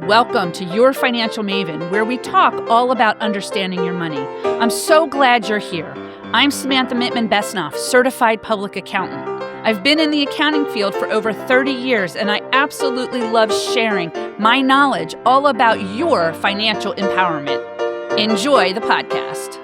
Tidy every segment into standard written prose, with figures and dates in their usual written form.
Welcome to Your Financial Maven, where we talk all about understanding your money. I'm so glad you're here. I'm Samantha Mittman-Besnoff, certified public accountant. I've been in the accounting field for over 30 years, and I absolutely love sharing my knowledge all about your financial empowerment. Enjoy the podcast.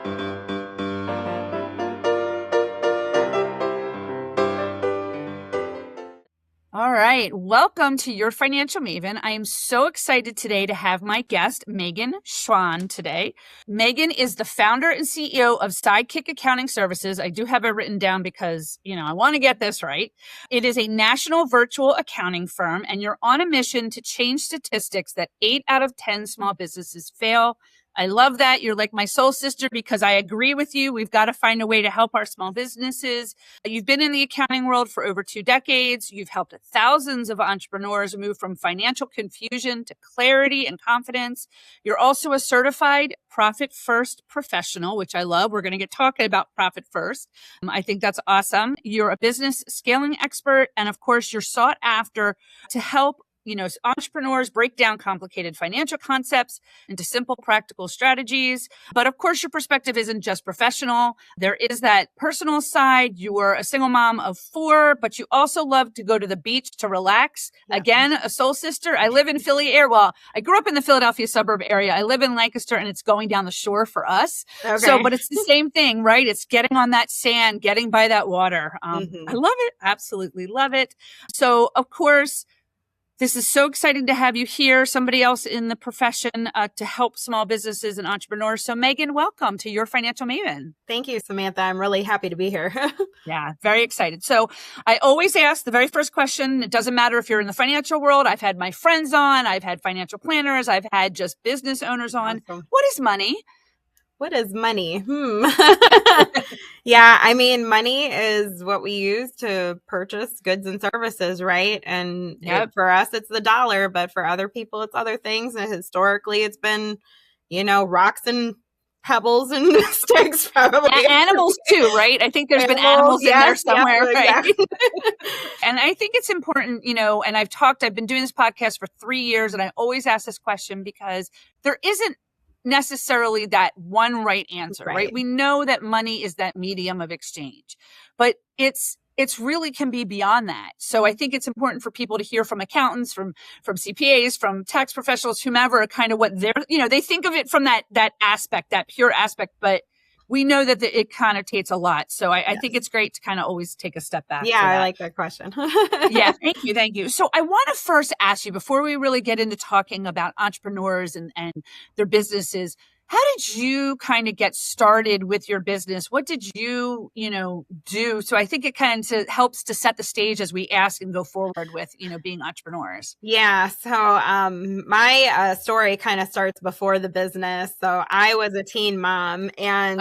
All right. Welcome to Your Financial Maven. I am so excited today to have my guest, Megan Schwan, today. Megan is the founder and CEO of Sidekick Accounting Services. I do have it written down because, I want to get this right. It is a national virtual accounting firm, and you're on a mission to change statistics that 8 out of 10 small businesses fail. I love that. You're like my soul sister because I agree with you. We've got to find a way to help our small businesses. You've been in the accounting world for over 2 decades. You've helped thousands of entrepreneurs move from financial confusion to clarity and confidence. You're also a certified Profit First professional, which I love. We're going to get talking about Profit First. I think that's awesome. You're a business scaling expert. And of course, you're sought after to help entrepreneurs break down complicated financial concepts into simple, practical strategies. But of course, your perspective isn't just professional. There is that personal side. You were a single mom of 4, but you also love to go to the beach to relax. Yeah. Again, a soul sister. I live in Philly area. Well, I grew up in the Philadelphia suburb area. I live in Lancaster, and it's going down the shore for us. Okay. So, but it's the same thing, right? It's getting on that sand, getting by that water. I love it. Absolutely love it. So, of course, this is so exciting to have you here, somebody else in the profession to help small businesses and entrepreneurs. So Megan, welcome to Your Financial Maven. Thank you, Samantha. I'm really happy to be here. Yeah, very excited. So I always ask the very first question. It doesn't matter if you're in the financial world. I've had my friends on. I've had financial planners. I've had just business owners on. Awesome. What is money? What is money? Yeah, I mean, money is what we use to purchase goods and services, right? And for us, it's the dollar, but for other people, it's other things. And historically, it's been, rocks and pebbles and sticks, probably. Animals too, right? I think there's been animals in there somewhere, right? Exactly. And I think it's important, and I've been doing this podcast for 3 years, and I always ask this question because there isn't necessarily that one right answer, right? We know that money is that medium of exchange, but it's really can be beyond that. So I think it's important for people to hear from accountants, from CPAs, from tax professionals, whomever, kind of what they're, they think of it from that aspect, that pure aspect, but we know that it connotates a lot. So I think it's great to kind of always take a step back. Yeah, I like that question. Yeah, thank you. So I want to first ask you, before we really get into talking about entrepreneurs and their businesses, how did you kind of get started with your business? What did you, do? So I think it kind of helps to set the stage as we ask and go forward with, being entrepreneurs. Yeah. So my story kind of starts before the business. So I was a teen mom, and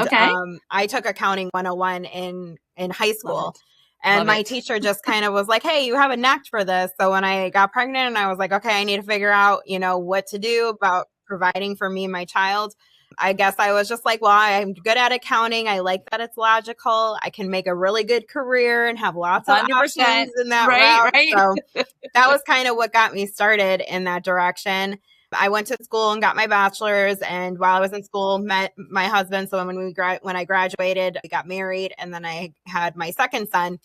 I took accounting 101 in high school. And my teacher just kind of was like, hey, you have a knack for this. So when I got pregnant, and I was like, okay, I need to figure out, what to do about providing for me and my child. I guess I was just like, well, I'm good at accounting. I like that it's logical. I can make a really good career and have lots of 100%. Options in that route. Right. So that was kind of what got me started in that direction. I went to school and got my bachelor's, and while I was in school, met my husband. So when I graduated, we got married, and then I had my second son.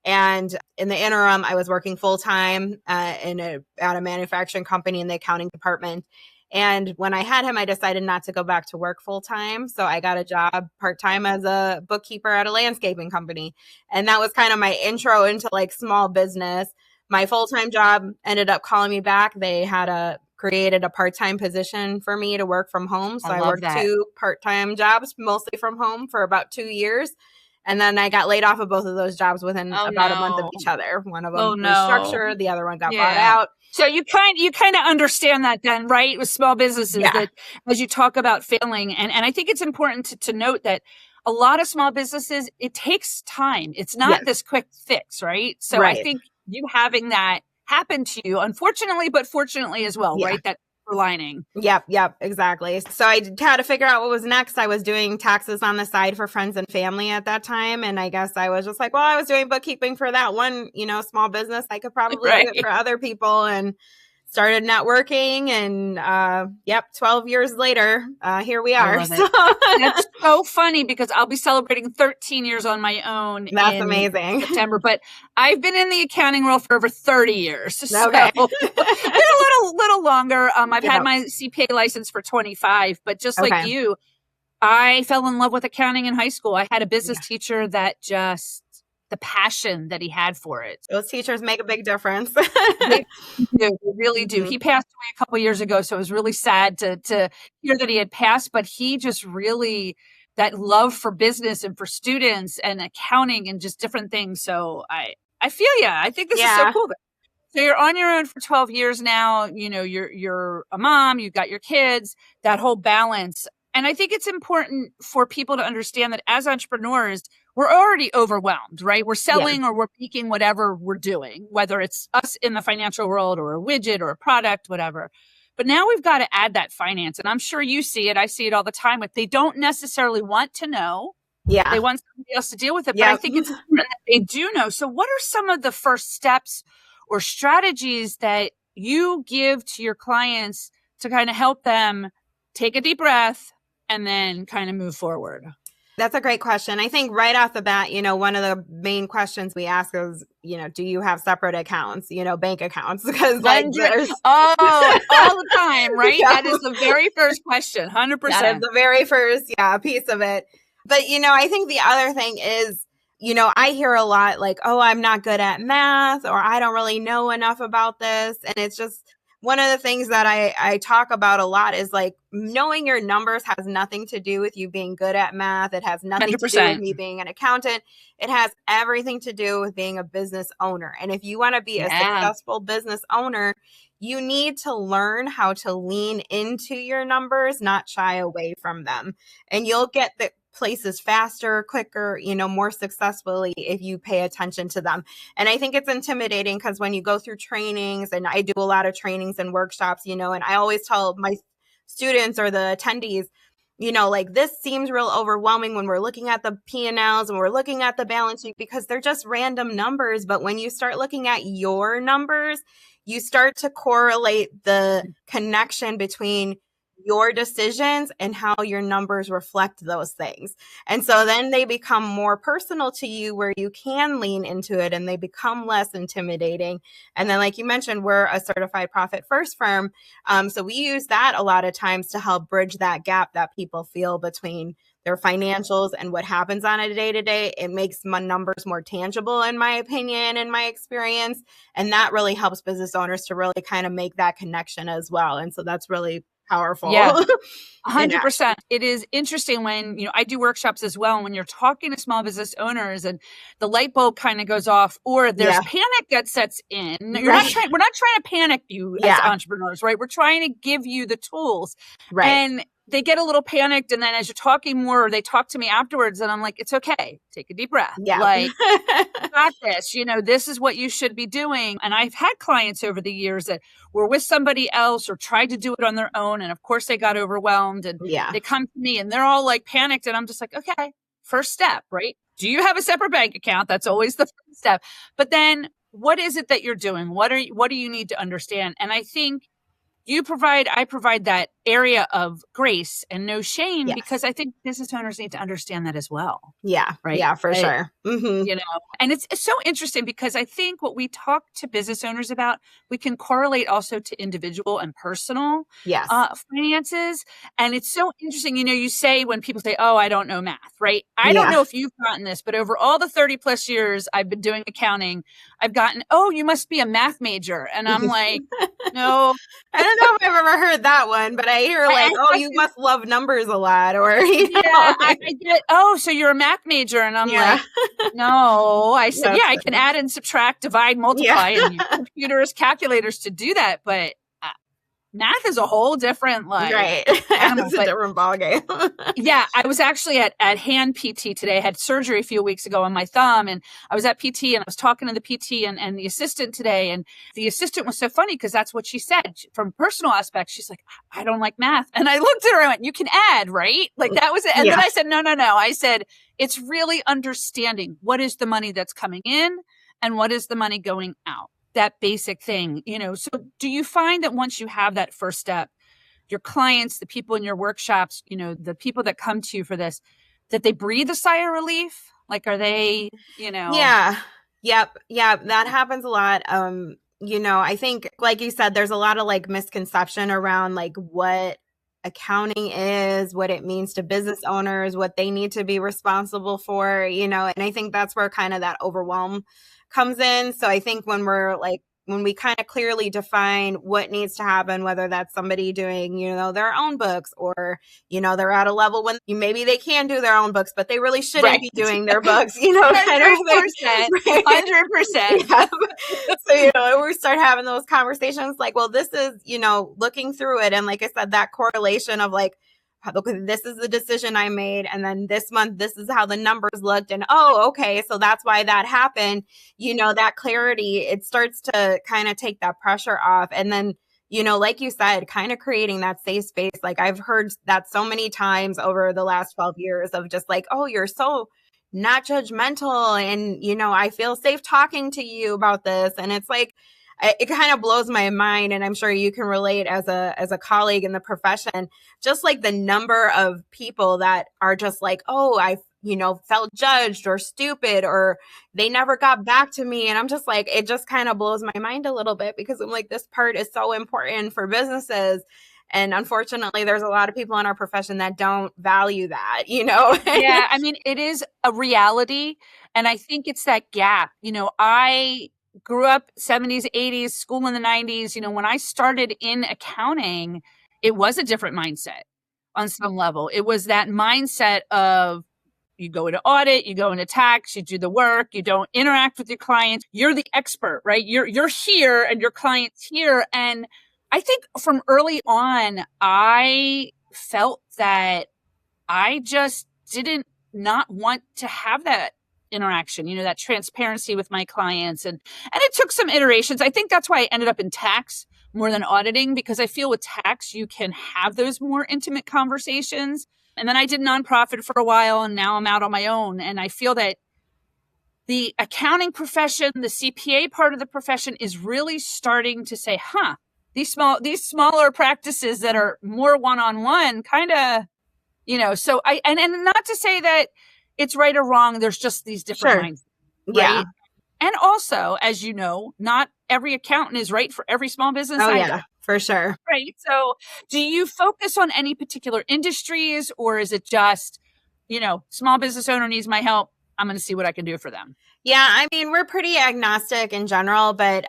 And in the interim, I was working full time at a manufacturing company in the accounting department. And when I had him, I decided not to go back to work full time. So I got a job part time as a bookkeeper at a landscaping company. And that was kind of my intro into like small business. My full time job ended up calling me back. They had created a part time position for me to work from home. So I worked 2 part time jobs, mostly from home, for about 2 years. And then I got laid off of both of those jobs within about a month of each other. One of them restructured, the other one got bought out. So you kind of understand that then, right? With small businesses, that as you talk about failing, and I think it's important to note that a lot of small businesses, it takes time. It's not this quick fix, right? So I think you having that happen to you, unfortunately, but fortunately as well, right? That lining. Yep, exactly. So I had to figure out what was next. I was doing taxes on the side for friends and family at that time. And I guess I was just like, well, I was doing bookkeeping for that one, small business. I could probably do it for other people. And started networking, and 12 years later, here we are. That's so funny because I'll be celebrating 13 years on my own. That's amazing. September, but I've been in the accounting world for over 30 years. So okay. a little longer. I've had my CPA license for 25, but just like you, I fell in love with accounting in high school. I had a business teacher that the passion that he had for it. Those teachers make a big difference. They really do. He passed away a couple of years ago, so it was really sad to hear that he had passed, but he just really, that love for business and for students and accounting and just different things. So I feel you. I think this is so cool. So you're on your own for 12 years now. You know, you're a mom, you've got your kids, that whole balance. And I think it's important for people to understand that as entrepreneurs, we're already overwhelmed, right? We're selling or we're making whatever we're doing, whether it's us in the financial world or a widget or a product, whatever. But now we've got to add that finance. And I'm sure you see it. I see it all the time. But they don't necessarily want to know. Yeah. They want somebody else to deal with it. But I think it's important that they do know. So what are some of the first steps or strategies that you give to your clients to kind of help them take a deep breath and then kind of move forward? That's a great question. I think right off the bat, one of the main questions we ask is, do you have separate accounts, bank accounts? Because there's all the time, right? Yeah. That is the very first question, 100%. That is the very first, piece of it. But, I think the other thing is, I hear a lot like, oh, I'm not good at math, or I don't really know enough about this. And it's just one of the things that I talk about a lot is like knowing your numbers has nothing to do with you being good at math. It has nothing 100%. To do with me being an accountant. It has everything to do with being a business owner. And if you want to be a successful business owner, you need to learn how to lean into your numbers, not shy away from them. And you'll get the places faster, quicker, more successfully if you pay attention to them. And I think it's intimidating because when you go through trainings, and I do a lot of trainings and workshops, and I always tell my students or the attendees, like this seems real overwhelming when we're looking at the P&Ls and we're looking at the balance sheet because they're just random numbers. But when you start looking at your numbers, you start to correlate the connection between your decisions and how your numbers reflect those things. And so then they become more personal to you where you can lean into it and they become less intimidating. And then like you mentioned, we're a certified profit first firm. So we use that a lot of times to help bridge that gap that people feel between their financials and what happens on a day-to-day. It makes my numbers more tangible, in my opinion, in my experience. And that really helps business owners to really kind of make that connection as well. And so that's really powerful. Yeah, 100%. It is interesting when, I do workshops as well. And when you're talking to small business owners and the light bulb kind of goes off or there's panic that sets in, we're not trying to panic you as entrepreneurs, right? We're trying to give you the tools. Right. And they get a little panicked. And then as you're talking more, they talk to me afterwards and I'm like, it's okay. Take a deep breath. Yeah. Like, got this, this is what you should be doing. And I've had clients over the years that were with somebody else or tried to do it on their own. And of course they got overwhelmed and they come to me and they're all like panicked. And I'm just like, okay, first step, right? Do you have a separate bank account? That's always the first step. But then what is it that you're doing? What do you need to understand? And I think I provide that area of grace and no shame because I think business owners need to understand that as well. Yeah. Right. Yeah, for sure. Mm-hmm. And it's so interesting because I think what we talk to business owners about, we can correlate also to individual and personal finances. And it's so interesting. You say when people say, oh, I don't know math, right? I don't know if you've gotten this, but over all the 30 plus years I've been doing accounting, I've gotten, oh, you must be a math major. And I'm like, no. I don't know if I've ever heard that one, but I hear like, you must love numbers a lot, or I get, oh, so you're a math major, and I'm like, no. I said, I can add and subtract, divide, multiply, and use computers, calculators to do that, but math is a whole different right. It's a different ballgame. I was actually at hand PT today. I had surgery a few weeks ago on my thumb, and I was at PT and I was talking to the PT and the assistant today. And the assistant was so funny because that's what she said from a personal aspect. She's like, I don't like math. And I looked at her and went, you can add, right? Like that was it. And then I said, no. I said, it's really understanding what is the money that's coming in and what is the money going out. that basic thing, so do you find that once you have that first step, your clients, the people in your workshops, the people that come to you for this, that they breathe a sigh of relief? Like, are they, Yeah. Yep. That happens a lot. I think, like you said, there's a lot of like misconception around like what accounting is, what it means to business owners, what they need to be responsible for, and I think that's where kind of that overwhelm comes in. So I think when we kind of clearly define what needs to happen, whether that's somebody doing, their own books, or, they're at a level when maybe they can do their own books, but they really shouldn't be doing their books, kind of 100%. 100%. Yeah. So, we start having those conversations like, well, this is, looking through it. And like I said, that correlation of like, this is the decision I made. And then this month, this is how the numbers looked. And, okay. So that's why that happened. That clarity, it starts to kind of take that pressure off. And then, like you said, kind of creating that safe space. Like I've heard that so many times over the last 12 years of just like, oh, you're so not judgmental. And, I feel safe talking to you about this. And it's like, it kind of blows my mind, and I'm sure you can relate as a colleague in the profession, just like the number of people that are just like, oh, I felt judged or stupid, or they never got back to me. And I'm just like, it just kind of blows my mind a little bit, because I'm like, this part is so important for businesses. And unfortunately, there's a lot of people in our profession that don't value that, Yeah, I mean, it is a reality. And I think it's that gap. I grew up 70s, 80s, school in the 90s. When I started in accounting, it was a different mindset on some level. It was that mindset of you go into audit, you go into tax, you do the work, you don't interact with your clients. You're the expert, right? You're here and your client's here. And I think from early on, I felt that I just didn't not want to have that interaction, that transparency with my clients. And it took some iterations. I think that's why I ended up in tax more than auditing, because I feel with tax, you can have those more intimate conversations. And then I did nonprofit for a while, and now I'm out on my own. And I feel that the accounting profession, the CPA part of the profession, is really starting to say, these smaller practices that are more one-on-one kind of, so and not to say that it's right or wrong. There's just these different minds, right? Yeah. And also, as you know, not every accountant is right for every small business. Oh, yeah, for sure. Right. So do you focus on any particular industries, or is it just, small business owner needs my help, I'm going to see what I can do for them? Yeah. I mean, we're pretty agnostic in general, but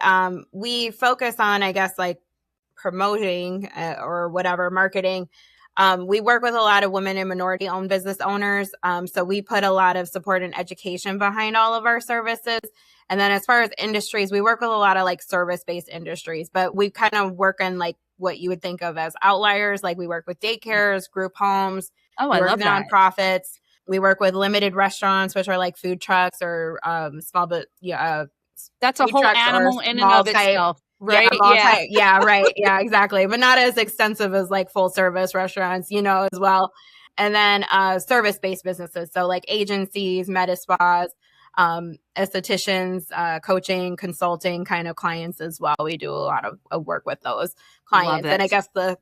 we focus on, I guess, like promoting or whatever, marketing. We work with a lot of women and minority-owned business owners. So we put a lot of support and education behind all of our services. And then as far as industries, we work with a lot of like service-based industries, but we kind of work in like what you would think of as outliers. Like we work with daycares, group homes. Oh, I love that. Nonprofits. We work with limited restaurants, which are like food trucks or small, but that's a whole animal in and of itself. Right. Yeah. Right. Yeah, exactly. But not as extensive as like full service restaurants, as well. And then service-based businesses. So like agencies, med spas, estheticians, coaching, consulting kind of clients as well. We do a lot of work with those clients. And I guess the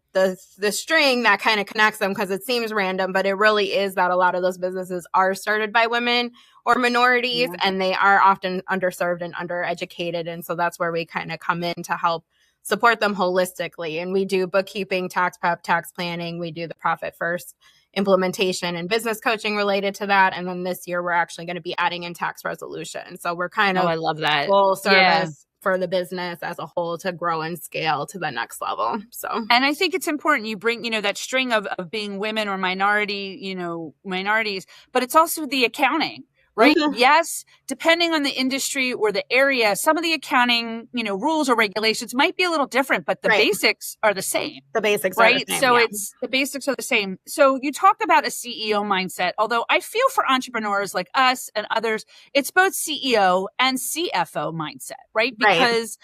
string that kind of connects them, because it seems random, but it really is that a lot of those businesses are started by women or minorities, and they are often underserved and undereducated. And so that's where we kind of come in to help support them holistically. And we do bookkeeping, tax prep, tax planning. We do the profit first implementation and business coaching related to that. And then this year, we're actually going to be adding in tax resolution. So we're kind of I love that. Full service for the business as a whole to grow and scale to the next level. So, and I think it's important you bring, that string of being women or minority, minorities, but it's also the accounting. Right. Mm-hmm. Yes. Depending on the industry or the area, some of the accounting, rules or regulations might be a little different, but the basics are the same. The basics are the same. So it's the basics are the same. So you talked about a CEO mindset, although I feel for entrepreneurs like us and others, it's both CEO and CFO mindset, right? Because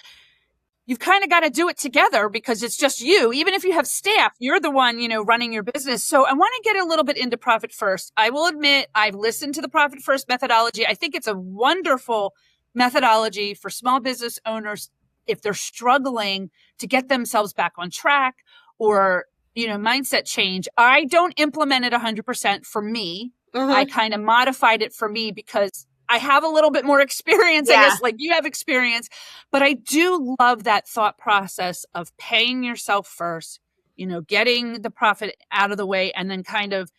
you've kind of got to do it together, because it's just you. Even if you have staff, you're the one, running your business. So I want to get a little bit into Profit First. I will admit I've listened to the Profit First methodology. I think it's a wonderful methodology for small business owners if they're struggling to get themselves back on track or, mindset change, I don't implement it 100% for me. I kind of modified it for me because I have a little bit more experience, I guess, like you have experience, but I do love that thought process of paying yourself first, getting the profit out of the way, and then kind of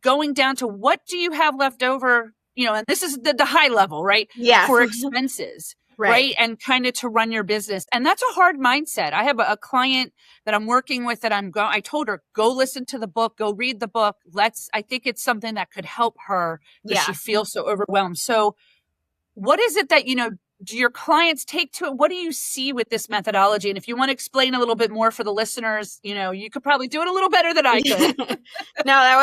going down to what do you have left over, and this is the high level, right? Yes. For expenses, right? And kind of to run your business. And that's a hard mindset. I have a client that I'm working with that I told her, go listen to the book, go read the book. I think it's something that could help her because she feels so overwhelmed. So what is it that, do your clients take to it? What do you see with this methodology? And if you want to explain a little bit more for the listeners, you could probably do it a little better than I could. No, that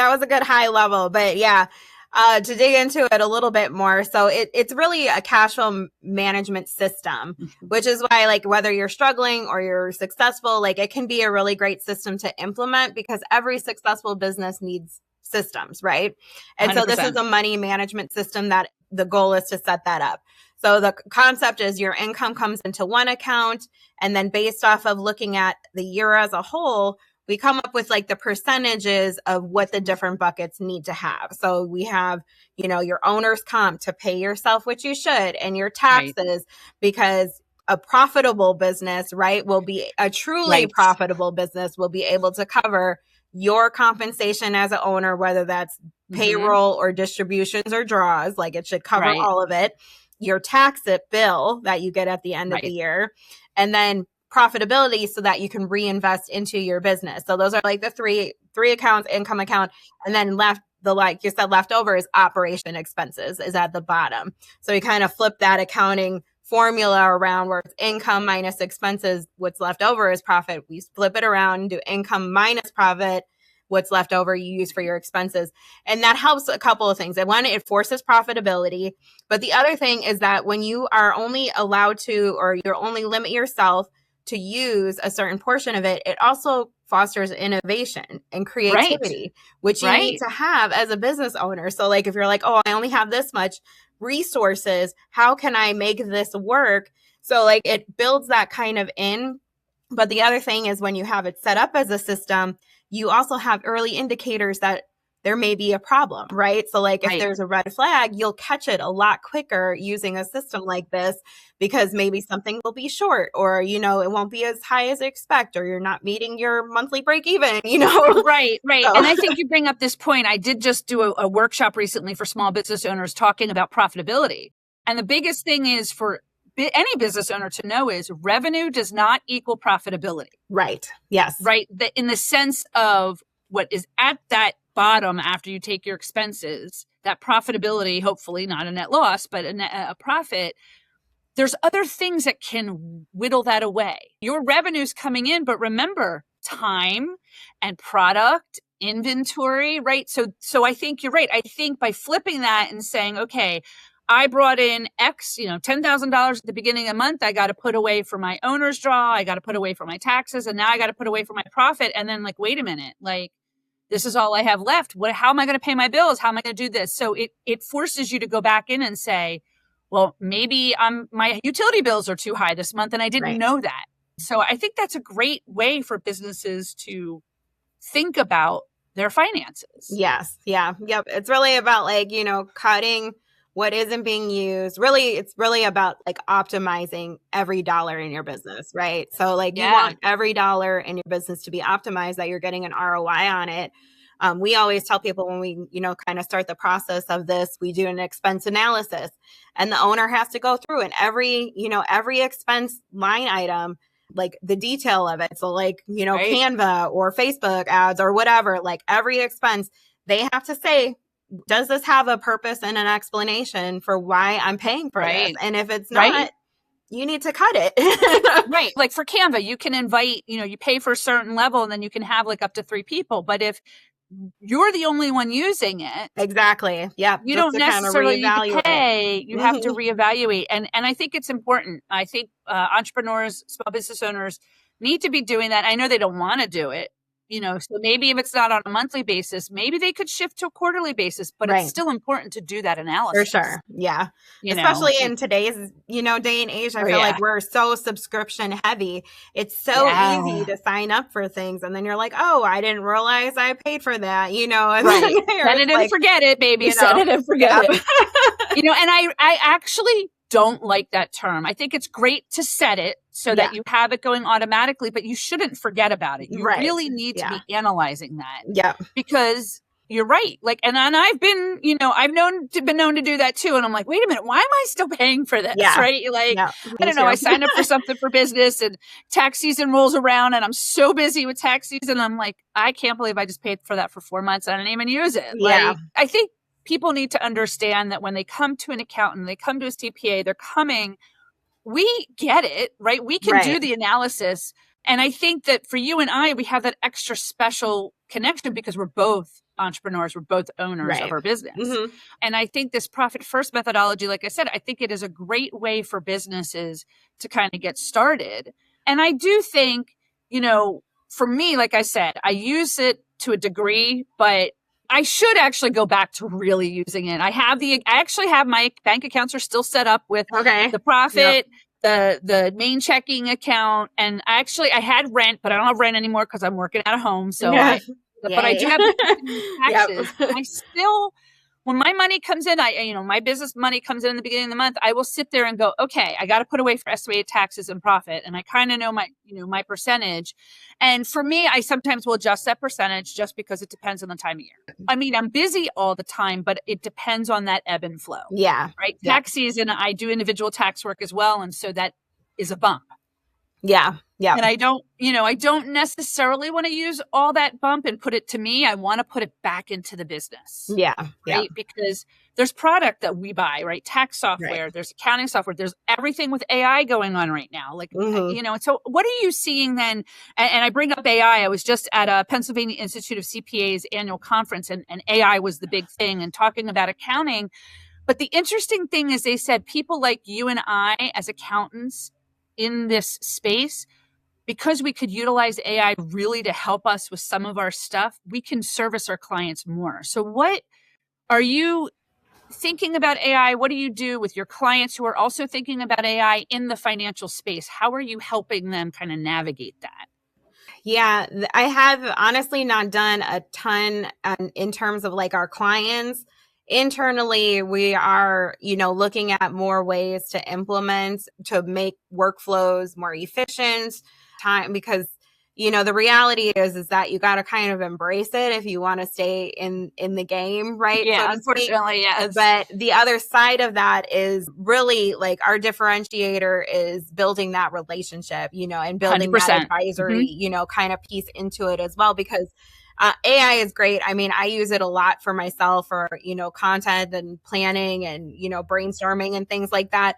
was a good high level, but yeah. To dig into it a little bit more. So it's really a cash flow management system, which is why, like, whether you're struggling or you're successful, like, it can be a really great system to implement because every successful business needs systems, right? And 100%. So this is a money management system that the goal is to set that up. So the concept is your income comes into one account, and then based off of looking at the year as a whole, we come up with like the percentages of what the different buckets need to have. So we have, your owner's comp to pay yourself, which you should, and your taxes, because a profitable business, right, will be a truly profitable business will be able to cover your compensation as an owner, whether that's payroll or distributions or draws, like it should cover all of it. Your tax bill that you get at the end of the year, and then profitability so that you can reinvest into your business. So those are like the three accounts, income account, and then like you said, leftover is operation expenses is at the bottom. So you kind of flip that accounting formula around where it's income minus expenses. What's left over is profit. We flip it around and do income minus profit. What's left over you use for your expenses. And that helps a couple of things. And one, it forces profitability. But the other thing is that when you are only allowed to, or you only limit yourself to use a certain portion of it, it also fosters innovation and creativity, which you need to have as a business owner. So like, if you're like, oh, I only have this much resources, how can I make this work? So like it builds that kind of in. But the other thing is when you have it set up as a system, you also have early indicators that there may be a problem, right? So like if there's a red flag, you'll catch it a lot quicker using a system like this because maybe something will be short or, it won't be as high as you expect or you're not meeting your monthly break even, Right. So. And I think you bring up this point. I did just do a workshop recently for small business owners talking about profitability. And the biggest thing is for any business owner to know is revenue does not equal profitability. Right. Yes. Right. In the sense of what is at that bottom after you take your expenses, that profitability, hopefully not a net loss, but a profit, there's other things that can whittle that away. Your revenue's coming in, but remember time and product, inventory, right? So I think you're right. I think by flipping that and saying, okay, I brought in X, $10,000 at the beginning of the month. I got to put away for my owner's draw. I got to put away for my taxes. And now I got to put away for my profit. And then like, wait a minute, like, this is all I have left. How am I going to pay my bills? How am I going to do this? So it forces you to go back in and say, well, maybe my utility bills are too high this month and I didn't know that. So I think that's a great way for businesses to think about their finances. Yes. Yeah. Yep. It's really about like, cutting what isn't being used. Really, it's really about like optimizing every dollar in your business, right? So like you want every dollar in your business to be optimized, that you're getting an ROI on it. We always tell people when we, kind of start the process of this, we do an expense analysis and the owner has to go through and every expense line item, like the detail of it. So like, Canva or Facebook ads or whatever, like every expense, they have to say, does this have a purpose and an explanation for why I'm paying for this? And if it's not, you need to cut it. Right. Like for Canva, you can invite, you pay for a certain level and then you can have like up to 3 people. But if you're the only one using it. Exactly. Yeah. You don't necessarily need to pay. You have to reevaluate. And I think it's important. I think entrepreneurs, small business owners need to be doing that. I know they don't want to do it, So maybe if it's not on a monthly basis, maybe they could shift to a quarterly basis, but it's still important to do that analysis. For sure. Yeah. Especially in today's, day and age, I feel like we're so subscription heavy. It's so easy to sign up for things. And then you're like, oh, I didn't realize I paid for that, and set it and forget it, baby. Set it and forget it. And I actually don't like that term. I think it's great to set it so that you have it going automatically, but you shouldn't forget about it. You really need to be analyzing that. Yeah. Because you're right. Like, and I've been, I've been known to do that too. And I'm like, wait a minute, why am I still paying for this? Yeah. Right. Like, I don't know. I signed up for something for business and tax season rolls around and I'm so busy with tax season. I'm like, I can't believe I just paid for that for 4 months. I didn't even use it. Yeah. Like, I think people need to understand that when they come to an accountant, they come to a CPA, we get it, right? We can do the analysis. And I think that for you and I, we have that extra special connection because we're both entrepreneurs, we're both owners of our business. Mm-hmm. And I think this profit first methodology, like I said, I think it is a great way for businesses to kind of get started. And I do think, for me, like I said, I use it to a degree, but I should actually go back to really using it. I actually have my bank accounts are still set up with the profit, the main checking account. And I had rent, but I don't have rent anymore because I'm working at home. So, but I do have taxes. I still, when my money comes in, my business money comes in the beginning of the month, I will sit there and go, okay, I got to put away for estimated taxes and profit. And I kind of know my percentage. And for me, I sometimes will adjust that percentage just because it depends on the time of year. I mean, I'm busy all the time, but it depends on that ebb and flow. Yeah. Right. Tax season, I do individual tax work as well. And so that is a bump. Yeah. Yeah. And I don't necessarily want to use all that bump and put it to me. I want to put it back into the business. Yeah. Right. Yeah. Because there's product that we buy, right? Tax software, there's accounting software, there's everything with AI going on right now. Like, so what are you seeing then? And I bring up AI. I was just at a Pennsylvania Institute of CPA's annual conference and AI was the big thing and talking about accounting. But the interesting thing is they said people like you and I as accountants in this space, because we could utilize AI really to help us with some of our stuff, we can service our clients more. So what are you thinking about AI? What do you do with your clients who are also thinking about AI in the financial space? How are you helping them kind of navigate that? Yeah, I have honestly not done a ton in terms of like our clients. Internally, we are, looking at more ways to implement, to make workflows more efficient, because the reality is that you got to kind of embrace it if you want to stay in the game, right? Yeah, unfortunately, yes. But the other side of that is really like our differentiator is building that relationship, and building 100%. That advisory, kind of piece into it as well, because AI is great. I mean, I use it a lot for myself for, content and planning and, brainstorming and things like that.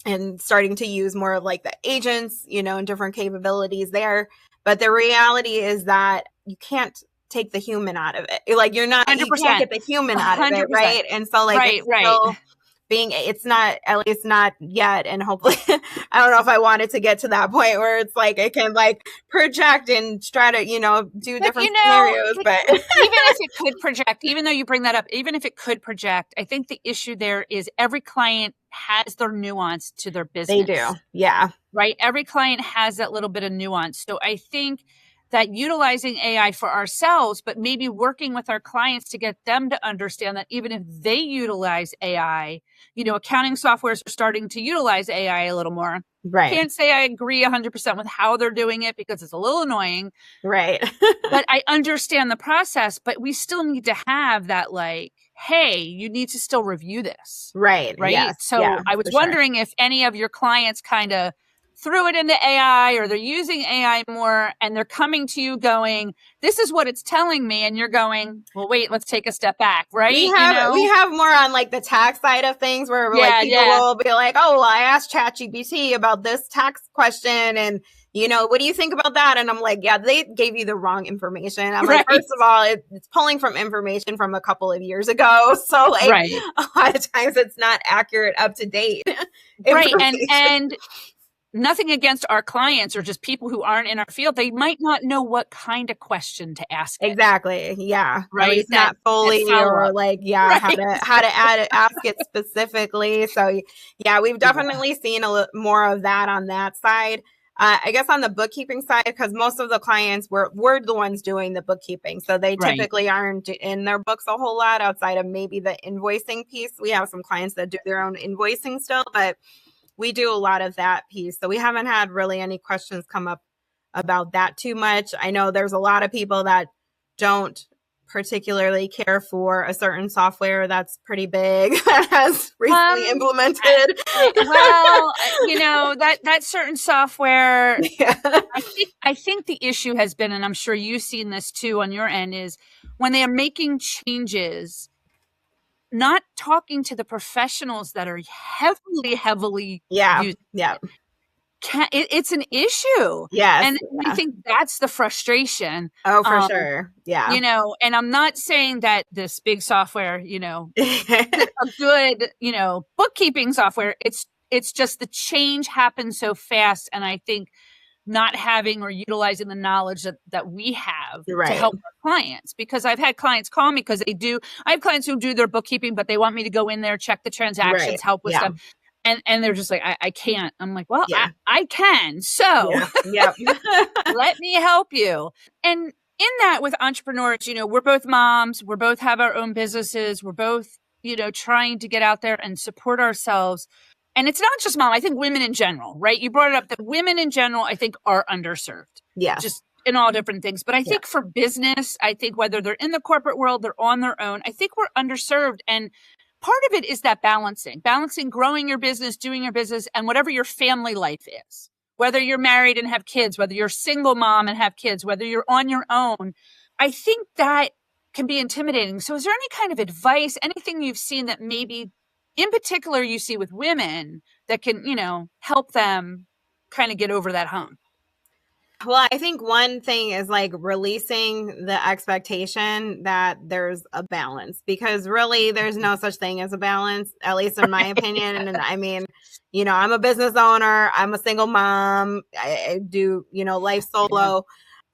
And starting to use more of like the agents, and different capabilities there. But the reality is that you can't take the human out of it. Like you can't get the human out of it, right? And so like still it's not, at least not yet. And hopefully, I don't know if I want it to get to that point where it's like, it can like project and try to, do different scenarios. But even if it could project, even though you bring that up, even if it could project, I think the issue there is every client has their nuance to their business. They do. Yeah. Right. Every client has that little bit of nuance. So I think that utilizing AI for ourselves, but maybe working with our clients to get them to understand that even if they utilize AI, accounting softwares are starting to utilize AI a little more. Right. Can't say I agree 100% with how they're doing it because it's a little annoying. Right. But I understand the process, but we still need to have that like, hey, you need to still review this. Right. Right. Yes. So I was wondering if any of your clients kind of threw it into AI or they're using AI more and they're coming to you going, this is what it's telling me. And you're going, well, wait, let's take a step back. Right. We have more on like the tax side of things where people will be like, oh, well, I asked ChatGPT about this tax question and, what do you think about that? And I'm like, yeah, they gave you the wrong information. I'm like, first of all, it's pulling from information from a couple of years ago. So like a lot of times it's not accurate, up to date. Right. And nothing against our clients or just people who aren't in our field. They might not know what kind of question to ask it. Exactly. Yeah. Right. At least not fully or like, right. how to ask it specifically. So yeah, we've definitely seen more of that on that side. I guess on the bookkeeping side, because most of the clients we're the ones doing the bookkeeping. So they typically aren't in their books a whole lot outside of maybe the invoicing piece. We have some clients that do their own invoicing still, but we do a lot of that piece. So we haven't had really any questions come up about that too much. I know there's a lot of people that don't particularly care for a certain software that's pretty big that has recently implemented. That certain software, I think the issue has been, and I'm sure you've seen this too on your end, is when they are making changes, not talking to the professionals that are heavily using it. It's an issue. Yes. And I think that's the frustration. Oh, for sure. Yeah. And I'm not saying that this big software, a good, bookkeeping software, it's just the change happens so fast. And I think not having or utilizing the knowledge that we have to help our clients, because I've had clients call me because I have clients who do their bookkeeping, but they want me to go in there, check the transactions, help with stuff. And they're just like, I can't. I'm like, well, I can. So let me help you. And in that with entrepreneurs, we're both moms, we're both have our own businesses. We're both, trying to get out there and support ourselves. And it's not just mom. I think women in general, right? You brought it up that women in general, I think, are underserved. Yeah. Just in all different things. But I think for business, I think whether they're in the corporate world, they're on their own, I think we're underserved. And part of it is that balancing growing your business, doing your business, and whatever your family life is, whether you're married and have kids, whether you're a single mom and have kids, whether you're on your own. I think that can be intimidating. So is there any kind of advice, anything you've seen that maybe in particular you see with women that can, help them kind of get over that hump? Well, I think one thing is like releasing the expectation that there's a balance, because really there's no such thing as a balance, at least in my opinion. And I mean, I'm a business owner, I'm a single mom, I do, life solo.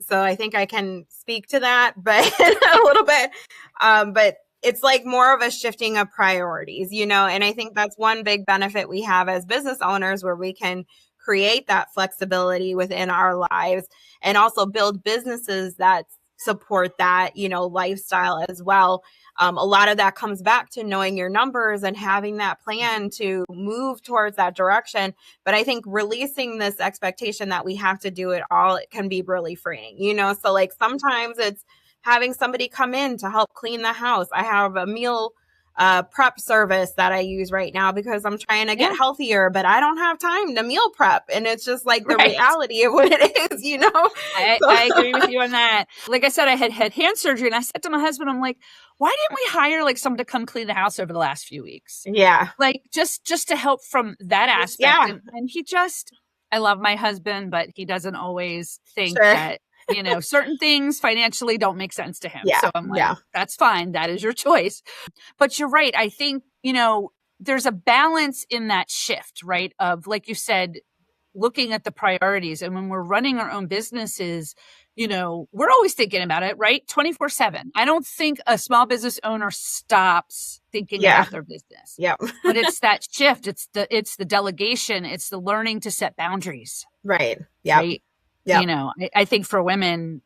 So I think I can speak to that, but a little bit. But it's like more of a shifting of priorities, and I think that's one big benefit we have as business owners, where we can create that flexibility within our lives and also build businesses that support that, lifestyle as well. A lot of that comes back to knowing your numbers and having that plan to move towards that direction. But I think releasing this expectation that we have to do it all, it can be really freeing, so like sometimes it's having somebody come in to help clean the house. I have a meal prep service that I use right now because I'm trying to get healthier, but I don't have time to meal prep. And it's just like the reality of what it is, I agree with you on that. Like I said, I had hand surgery, and I said to my husband, I'm like, why didn't we hire like someone to come clean the house over the last few weeks? Yeah. Like just to help from that aspect. Yeah. And he I love my husband, but he doesn't always think that, certain things financially don't make sense to him. Yeah. So I'm like, that's fine. That is your choice. But you're right. I think, there's a balance in that shift, right? Of, like you said, looking at the priorities. And when we're running our own businesses, we're always thinking about it, right? 24/7. I don't think a small business owner stops thinking about their business. Yeah. But it's that shift. It's the delegation. It's the learning to set boundaries. Right. Yeah. Right? Yeah. I think for women,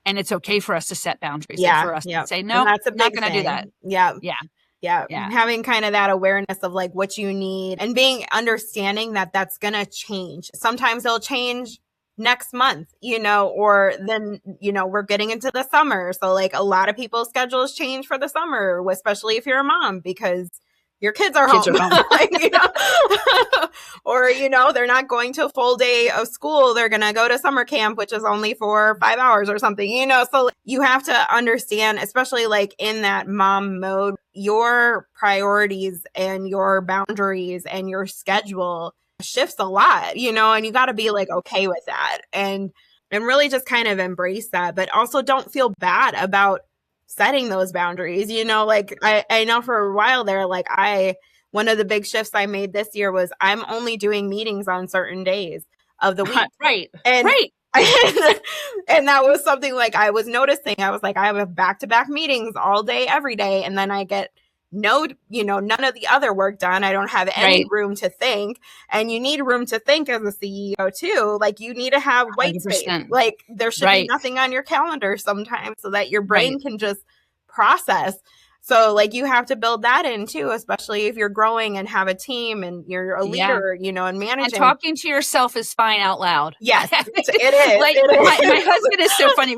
and it's okay for us to set boundaries. Yeah. For us to say, no, I'm not going to do that. Yeah. Yeah. Yeah. Having kind of that awareness of like what you need and understanding that that's going to change. Sometimes it'll change next month, or then, we're getting into the summer. So like a lot of people's schedules change for the summer, especially if you're a mom, because your kids are home. Or, they're not going to a full day of school. They're going to go to summer camp, which is only for 5 hours or something, so you have to understand, especially like in that mom mode, your priorities and your boundaries and your schedule shifts a lot, and you got to be like, okay with that and really just kind of embrace that, but also don't feel bad about setting those boundaries, like I know for a while there, like one of the big shifts I made this year was I'm only doing meetings on certain days. of the week. Right. And right. and that was something like I was noticing. I was like, I have back-to-back meetings all day, every day. And then I get none of the other work done. I don't have any room to think. And you need room to think as a CEO too. Like you need to have white 100%. Space. Like there should be nothing on your calendar sometimes so that your brain can just process. So like you have to build that in too, especially if you're growing and have a team and you're a leader, and managing. And talking to yourself is fine out loud. Yes, it is. Like my husband is so funny.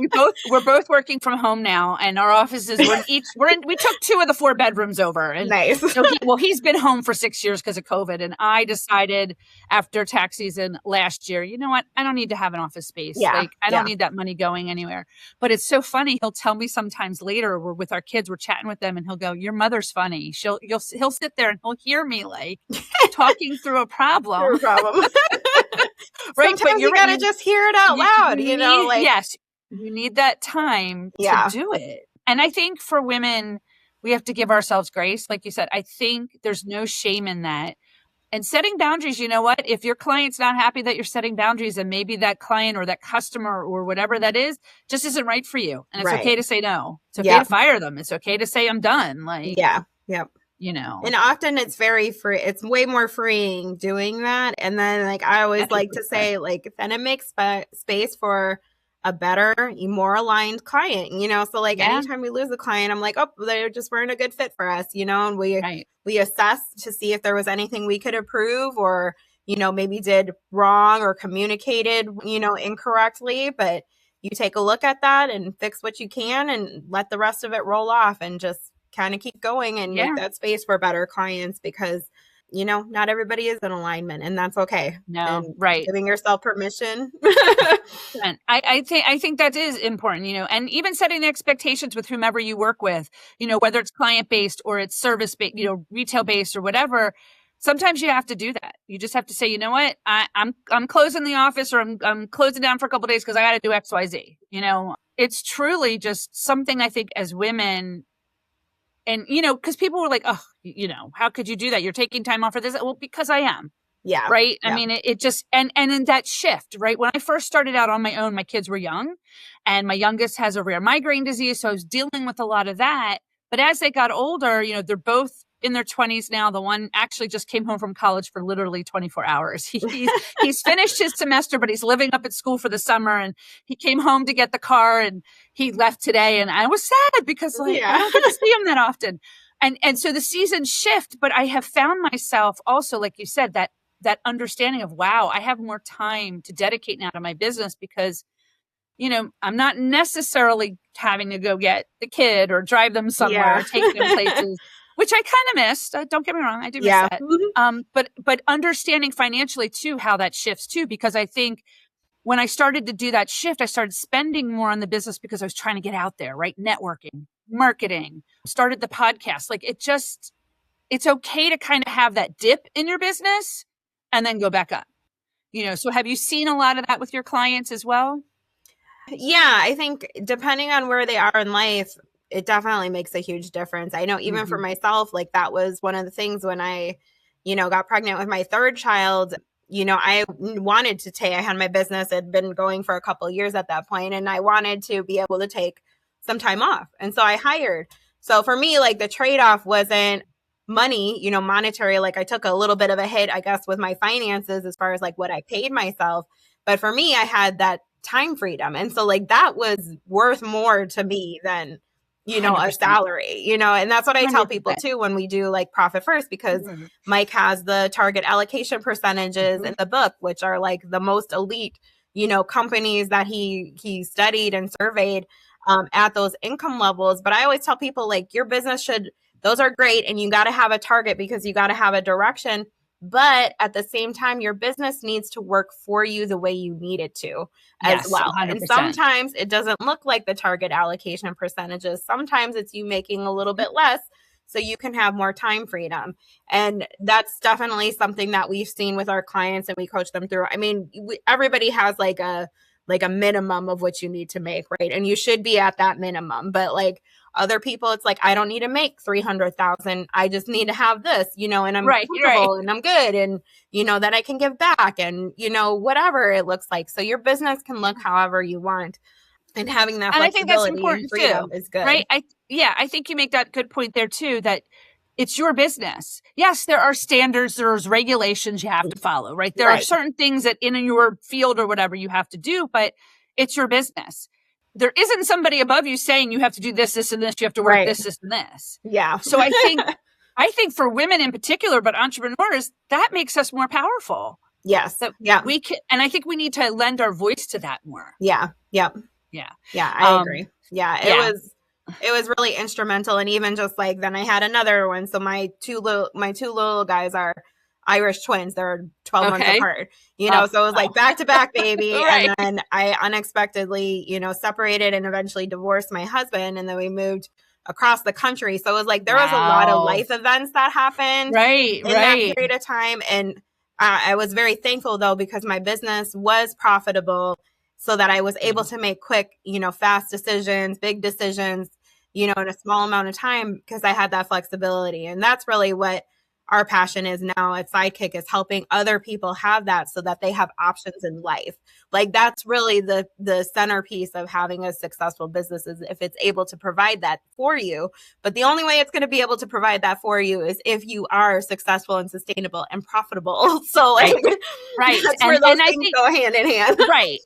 We're both working from home now, and our offices we took 2 of the 4 bedrooms over. And nice. So he's been home for 6 years because of COVID, and I decided after tax season last year, you know what? I don't need to have an office space. Like I don't need that money going anywhere. But it's so funny. He'll tell me sometimes later, we're with our kids, we're chatting with them, and he'll go, "Your mother's funny." He'll sit there and he'll hear me like talking through a problem. Right. But you got to just hear it out loud, yes, you need that time to do it. And I think for women, we have to give ourselves grace. Like you said, I think there's no shame in that. And setting boundaries, you know what? If your client's not happy that you're setting boundaries and maybe that client or that customer or whatever that is just isn't right for you. And it's okay to say no. It's okay to fire them. It's okay to say I'm done. Like, And often it's very free. It's way more freeing doing that. And then like, I always 100%. Like to say like, then it makes space for a better, more aligned client, So like anytime we lose a client, I'm like, oh, they just weren't a good fit for us, and we assess to see if there was anything we could improve or, maybe did wrong or communicated, incorrectly, but you take a look at that and fix what you can and let the rest of it roll off and just kind of keep going and make that space for better clients because not everybody is in alignment and that's okay. No, and giving yourself permission. I think that is important, and even setting the expectations with whomever you work with, whether it's client-based or it's service-based, retail-based or whatever, sometimes you have to do that. You just have to say, you know what, I'm closing the office or I'm closing down for a couple of days because I got to do X, Y, Z. It's truly just something I think as women. And, because people were like, oh, how could you do that? You're taking time off for this. Well, because I am. Yeah. Right. Yeah. I mean, it just, and in that shift, right. When I first started out on my own, my kids were young and my youngest has a rare migraine disease. So I was dealing with a lot of that. But as they got older, they're both in their 20s now. The one actually just came home from college for literally 24 hours. He's finished his semester, but he's living up at school for the summer. And he came home to get the car and he left today. And I was sad because I don't get to see him that often. And so the seasons shift, but I have found myself also, like you said, that understanding of, wow, I have more time to dedicate now to my business because I'm not necessarily having to go get the kid or drive them somewhere or take them places. Which I kind of missed. Don't get me wrong. I do miss that. Mm-hmm. But understanding financially too, how that shifts too, because I think when I started to do that shift, I started spending more on the business because I was trying to get out there, right? Networking, marketing, started the podcast. Like it's okay to kind of have that dip in your business and then go back up, so have you seen a lot of that with your clients as well? Yeah, I think depending on where they are in life, it definitely makes a huge difference. I know even for myself, like that was one of the things when I, got pregnant with my 3rd child, I wanted to I had my business, it had been going for a couple of years at that point, and I wanted to be able to take some time off. And so I hired. So for me, like the trade-off wasn't money, monetary, like I took a little bit of a hit, I guess, with my finances as far as like what I paid myself. But for me, I had that time freedom. And so like that was worth more to me than a 100%. salary, and that's what I tell people too, when we do like Profit First, because Mike has the target allocation percentages in the book, which are like the most elite, companies that he studied and surveyed at those income levels. But I always tell people like your business those are great. And you got to have a target because you got to have a direction. But at the same time, your business needs to work for you the way you need it to as well. 100%. And sometimes it doesn't look like the target allocation percentages. Sometimes it's you making a little bit less so you can have more time freedom. And that's definitely something that we've seen with our clients and we coach them through. I mean, everybody has like a minimum of what you need to make, right? And you should be at that minimum. But like Other people, it's like, I don't need to make 300,000. I just need to have this, and I'm comfortable and I'm good. And, that I can give back and, whatever it looks like. So your business can look however you want. And having that flexibility and freedom is good. Right. I think you make that good point there too, that it's your business. Yes, there are standards, there's regulations you have to follow, right? There are certain things that in your field or whatever you have to do, but it's your business. There isn't somebody above you saying you have to do this, this, and this. You have to work this, and this. Yeah. So I think for women in particular, but entrepreneurs, that makes us more powerful. Yes. That we can, and I think we need to lend our voice to that more. Yeah. Yep. Yeah. Yeah. I agree. Yeah. It was really instrumental. And even just like, then I had another one. So my two little guys are Irish twins. They're 12 months apart, so it was like back to back baby. And then I unexpectedly, separated and eventually divorced my husband. And then we moved across the country. So it was like, there was a lot of life events that happened in that period of time. And I was very thankful though, because my business was profitable so that I was able to make quick, fast decisions, big decisions, in a small amount of time because I had that flexibility. And that's really what our passion is now at Sidekick, is helping other people have that so that they have options in life. Like that's really the centerpiece of having a successful business, is if it's able to provide that for you. But the only way it's going to be able to provide that for you is if you are successful and sustainable and profitable. So like, that's where those things go hand in hand. Right.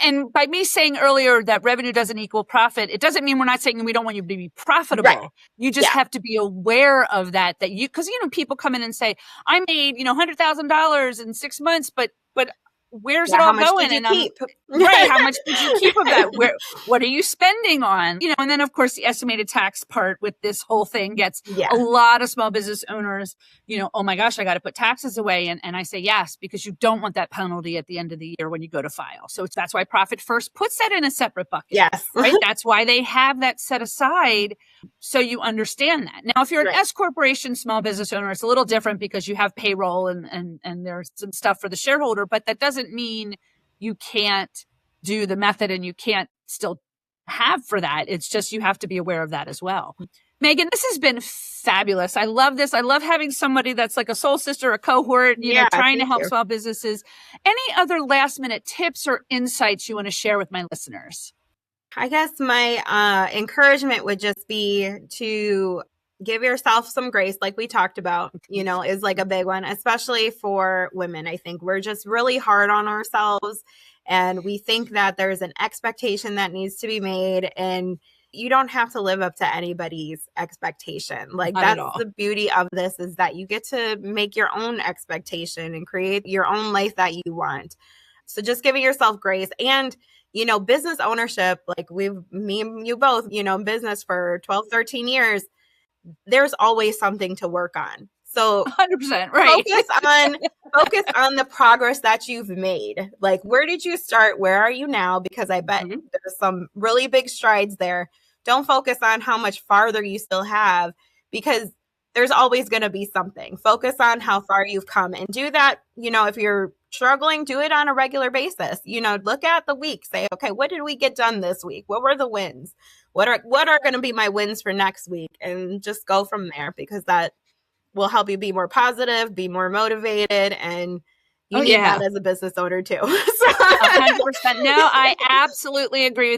And by me saying earlier that revenue doesn't equal profit, it doesn't mean we're not saying we don't want you to be profitable. Right. You just have to be aware of that because, people come in and say, I made, $100,000 in 6 months, but where's it all going? And keep? How much did you keep of that? What are you spending on? And then of course the estimated tax part with this whole thing gets a lot of small business owners, oh my gosh, I got to put taxes away. And I say, yes, because you don't want that penalty at the end of the year when you go to file. So that's why Profit First puts that in a separate bucket. Yes. Right. That's why they have that set aside. So you understand that. Now, if you're an S corporation small business owner, it's a little different because you have payroll and there's some stuff for the shareholder, but that doesn't mean you can't do the method and you can't still have for that. It's just you have to be aware of that as well. Megan, this has been fabulous. I love this. I love having somebody that's like a soul sister, a cohort, trying to help small businesses. Any other last minute tips or insights you want to share with my listeners? I guess my encouragement would just be to give yourself some grace, like we talked about, is like a big one, especially for women. I think we're just really hard on ourselves and we think that there's an expectation that needs to be made, and you don't have to live up to anybody's expectation. Like that's the beauty of this, is that you get to make your own expectation and create your own life that you want. So just giving yourself grace and business ownership, like me and you both, business for 12, 13 years, there's always something to work on. So 100% right. Focus on the progress that you've made. Like, where did you start? Where are you now? Because I bet there's some really big strides there. Don't focus on how much farther you still have, because there's always going to be something. Focus on how far you've come and do that. If you're struggling, do it on a regular basis. Look at the week, say, okay, what did we get done this week? What were the wins? What are going to be my wins for next week? And just go from there, because that will help you be more positive, be more motivated, and you need that as a business owner too. 100%. No, I absolutely agree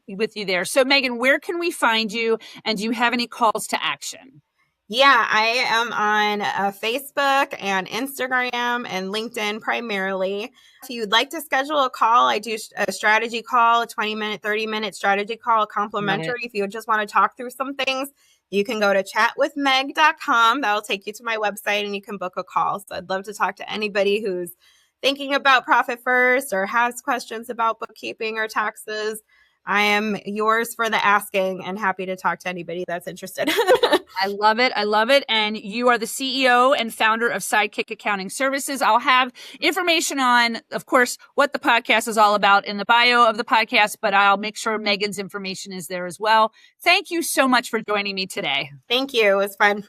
with you there. So Megan, where can we find you? And do you have any calls to action? Yeah, I am on Facebook and Instagram and LinkedIn primarily. If you'd like to schedule a call, I do a strategy call, a 20-minute, 30-minute strategy call, complimentary. If you just want to talk through some things, you can go to chatwithmeg.com. That'll take you to my website and you can book a call. So I'd love to talk to anybody who's thinking about Profit First or has questions about bookkeeping or taxes. I am yours for the asking and happy to talk to anybody that's interested. I love it. I love it. And you are the CEO and founder of Sidekick Accounting Services. I'll have information on, of course, what the podcast is all about in the bio of the podcast, but I'll make sure Megan's information is there as well. Thank you so much for joining me today. Thank you. It was fun.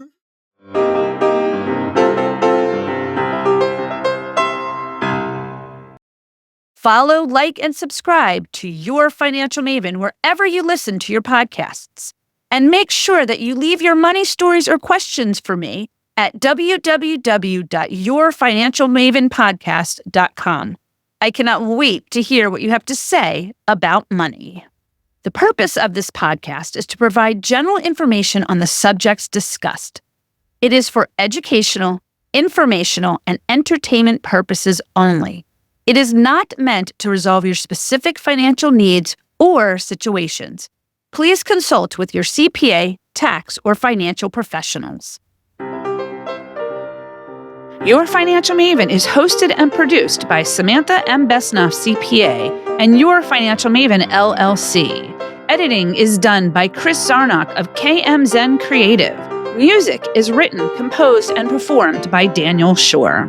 Follow, like, and subscribe to Your Financial Maven wherever you listen to your podcasts. And make sure that you leave your money stories or questions for me at www.yourfinancialmavenpodcast.com. I cannot wait to hear what you have to say about money. The purpose of this podcast is to provide general information on the subjects discussed. It is for educational, informational, and entertainment purposes only. It is not meant to resolve your specific financial needs or situations. Please consult with your CPA, tax, or financial professionals. Your Financial Maven is hosted and produced by Samantha M. Besnoff, CPA, and Your Financial Maven, LLC. Editing is done by Chris Zarnock of KM Zen Creative. Music is written, composed, and performed by Daniel Shore.